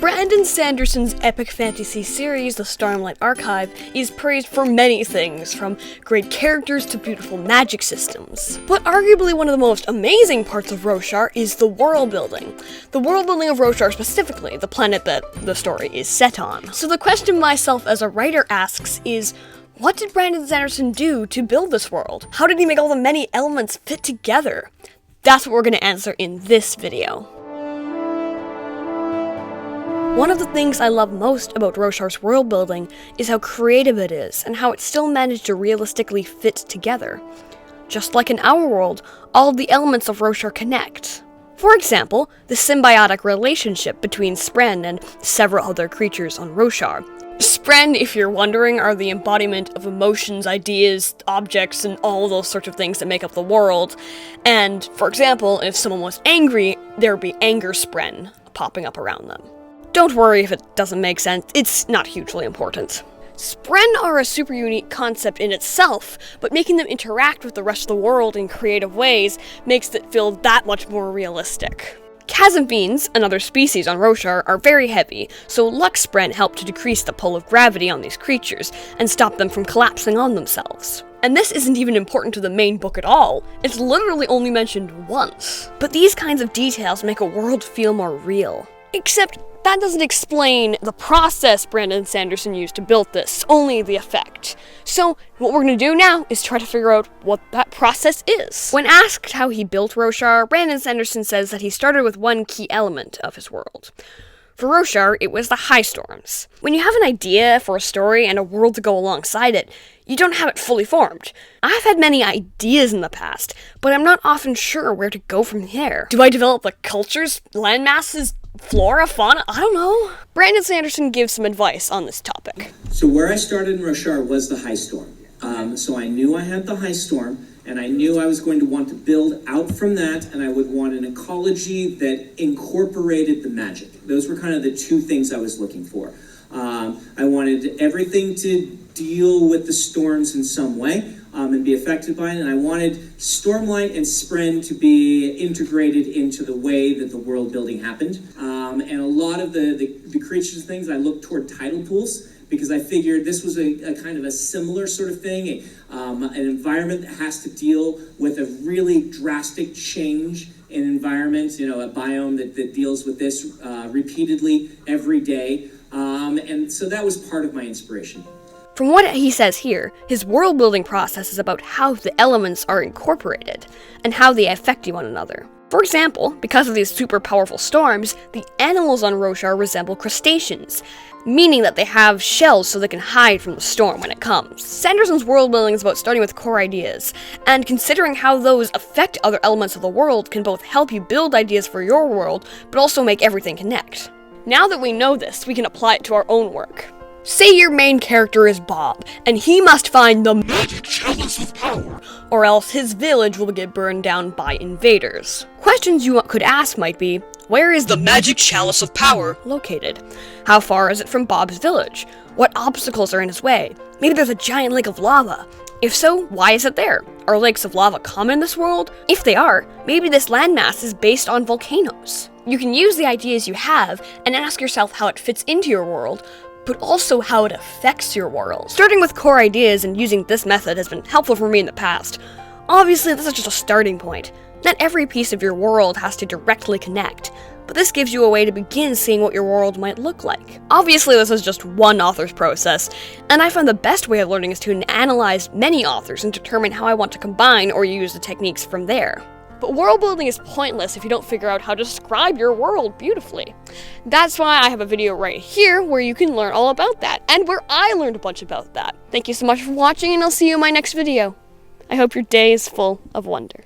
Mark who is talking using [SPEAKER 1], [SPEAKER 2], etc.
[SPEAKER 1] Brandon Sanderson's epic fantasy series, The Stormlight Archive, is praised for many things, from great characters to beautiful magic systems. But arguably one of the most amazing parts of Roshar is the world building. The world building of Roshar specifically, the planet that the story is set on. So the question myself as a writer asks is, what did Brandon Sanderson do to build this world? How did he make all the many elements fit together? That's what we're going to answer in this video. One of the things I love most about Roshar's world building is how creative it is, and how it still managed to realistically fit together. Just like in our world, all of the elements of Roshar connect. For example, the symbiotic relationship between Spren and several other creatures on Roshar. Spren, if you're wondering, are the embodiment of emotions, ideas, objects, and all those sorts of things that make up the world. And, for example, if someone was angry, there would be anger Spren popping up around them. Don't worry if it doesn't make sense, it's not hugely important. Spren are a super unique concept in itself, but making them interact with the rest of the world in creative ways makes it feel that much more realistic. Chasm beings, another species on Roshar, are very heavy, so Lux Spren help to decrease the pull of gravity on these creatures and stop them from collapsing on themselves. And this isn't even important to the main book at all, it's literally only mentioned once. But these kinds of details make a world feel more real. Except, that doesn't explain the process Brandon Sanderson used to build this, only the effect. So, what we're going to do now is try to figure out what that process is. When asked how he built Roshar, Brandon Sanderson says that he started with one key element of his world. For Roshar, it was the high storms. When you have an idea for a story and a world to go alongside it, you don't have it fully formed. I've had many ideas in the past, but I'm not often sure where to go from here. Do I develop the cultures, landmasses, flora, fauna? I don't know. Brandon Sanderson gives some advice on this topic.
[SPEAKER 2] So where I started in Roshar was the high storm. So I knew I had the high storm, and I knew I was going to want to build out from that, and I would want an ecology that incorporated the magic. Those were kind of the two things I was looking for. I wanted everything to deal with the storms in some way and be affected by it, and I wanted Stormlight and Spren to be integrated into the way that the world building happened. And a lot of the creatures things, I looked toward tidal pools, because I figured this was a kind of a similar sort of thing, an environment that has to deal with a really drastic change in environment, you know, a biome that deals with this repeatedly every day. And so that was part of my inspiration.
[SPEAKER 1] From what he says here, his world-building process is about how the elements are incorporated, and how they affect one another. For example, because of these super powerful storms, the animals on Roshar resemble crustaceans, meaning that they have shells so they can hide from the storm when it comes. Sanderson's world building is about starting with core ideas, and considering how those affect other elements of the world can both help you build ideas for your world, but also make everything connect. Now that we know this, we can apply it to our own work. Say your main character is Bob, and he must find the magic chalice of power, or else his village will get burned down by invaders. Questions you could ask might be, where is the magic chalice of power located? How far is it from Bob's village? What obstacles are in his way? Maybe there's a giant lake of lava. If so, why is it there? Are lakes of lava common in this world? If they are, maybe this landmass is based on volcanoes. You can use the ideas you have and ask yourself how it fits into your world, but also how it affects your world. Starting with core ideas and using this method has been helpful for me in the past. Obviously, this is just a starting point. Not every piece of your world has to directly connect, but this gives you a way to begin seeing what your world might look like. Obviously, this is just one author's process, and I find the best way of learning is to analyze many authors and determine how I want to combine or use the techniques from there. But world building is pointless if you don't figure out how to describe your world beautifully. That's why I have a video right here where you can learn all about that, and where I learned a bunch about that. Thank you so much for watching, and I'll see you in my next video. I hope your day is full of wonder.